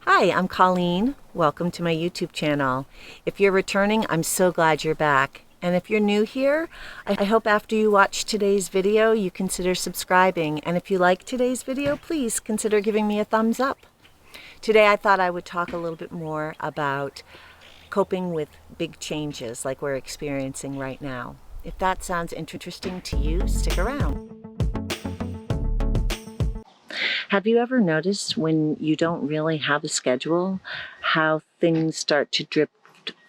Hi, I'm Colleen. Welcome to my YouTube channel. If you're returning, I'm so glad you're back. And if you're new here, I hope after you watch today's video, you consider subscribing. And if you like today's video, please consider giving me a thumbs up. Today, I thought I would talk a little bit more about coping with big changes like we're experiencing right now. If that sounds interesting to you, stick around. Have you ever noticed when you don't really have a schedule, how things start to drift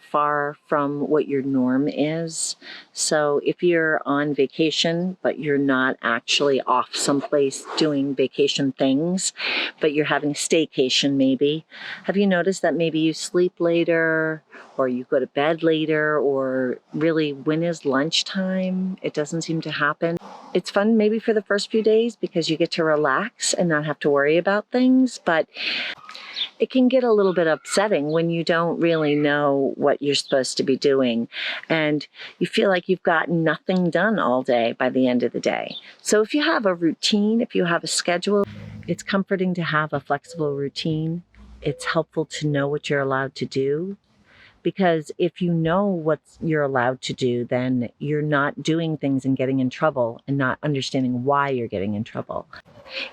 far from what your norm is? So if you're on vacation, but you're not actually off someplace doing vacation things, but you're having a staycation maybe, have you noticed that maybe you sleep later or you go to bed later, or really when is lunchtime? It doesn't seem to happen. It's fun maybe for the first few days because you get to relax and not have to worry about things, but it can get a little bit upsetting when you don't really know what you're supposed to be doing and you feel like you've gotten nothing done all day by the end of the day. So if you have a routine, if you have a schedule, it's comforting to have a flexible routine. It's helpful to know what you're allowed to do, because if you know what you're allowed to do, then you're not doing things and getting in trouble and not understanding why you're getting in trouble.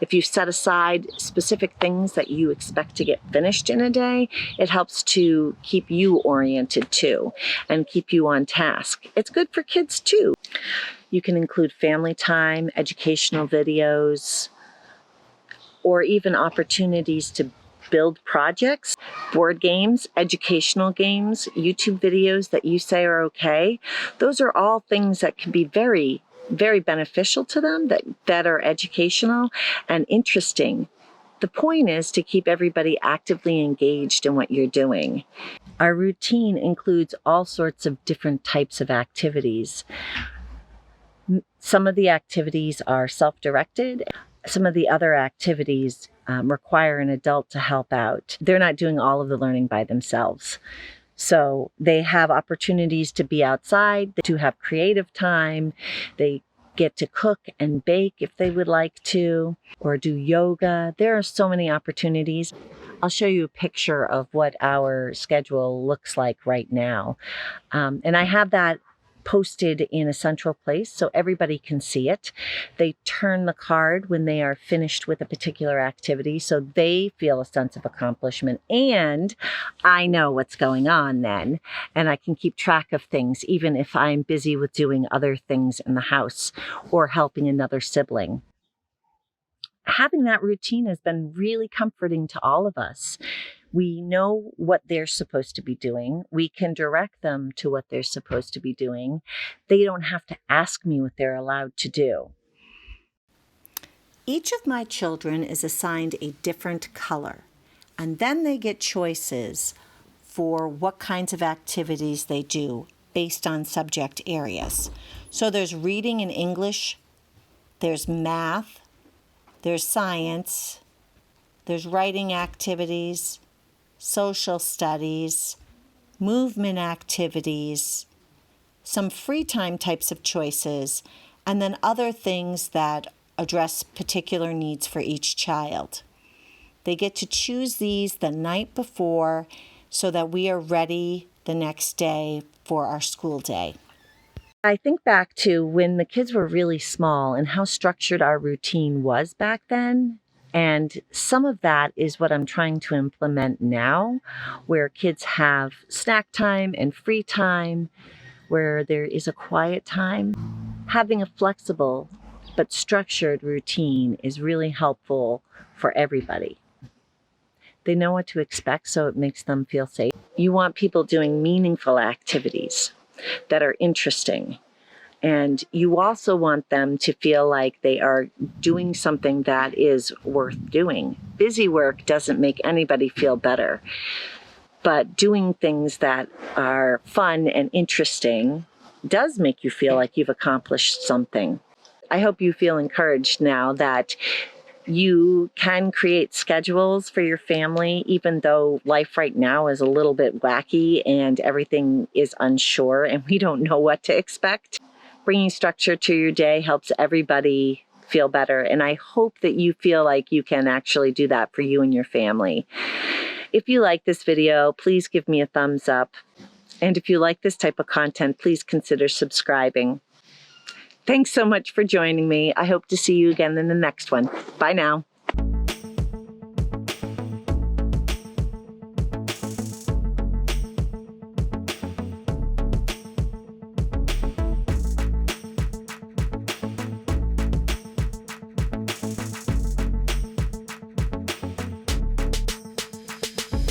If you set aside specific things that you expect to get finished in a day, it helps to keep you oriented too and keep you on task. It's good for kids too. You can include family time, educational videos, or even opportunities to build projects, board games, educational games, YouTube videos that you say are okay. Those are all things that can be very beneficial to them, that are educational and interesting. The point is to keep everybody actively engaged in what you're doing. Our routine includes all sorts of different types of activities. Some of the activities are self-directed. Some of the other activities require an adult to help out. They're not doing all of the learning by themselves. So they have opportunities to be outside, to have creative time. They get to cook and bake if they would like to, or do yoga. There are so many opportunities. I'll show you a picture of what our schedule looks like right now. And I have that posted in a central place so everybody can see it. They turn the card when they are finished with a particular activity so they feel a sense of accomplishment, and I know what's going on then, and I can keep track of things even if I'm busy with doing other things in the house or helping another sibling. Having that routine has been really comforting to all of us. We know what they're supposed to be doing. We can direct them to what they're supposed to be doing. They don't have to ask me what they're allowed to do. Each of my children is assigned a different color, and then they get choices for what kinds of activities they do based on subject areas. So there's reading and English, there's math, there's science, there's writing activities, social studies, movement activities, some free time types of choices, and then other things that address particular needs for each child. They get to choose these the night before so that we are ready the next day for our school day. I think back to when the kids were really small and how structured our routine was back then. And some of that is what I'm trying to implement now, where kids have snack time and free time, where there is a quiet time. Having a flexible but structured routine is really helpful for everybody. They know what to expect, so it makes them feel safe. You want people doing meaningful activities that are interesting. And you also want them to feel like they are doing something that is worth doing. Busy work doesn't make anybody feel better, but doing things that are fun and interesting does make you feel like you've accomplished something. I hope you feel encouraged now that you can create schedules for your family, even though life right now is a little bit wacky and everything is unsure and we don't know what to expect. Bringing structure to your day helps everybody feel better, and I hope that you feel like you can actually do that for you and your family. If you like this video, please give me a thumbs up. And if you like this type of content, please consider subscribing. Thanks so much for joining me. I hope to see you again in the next one. Bye now.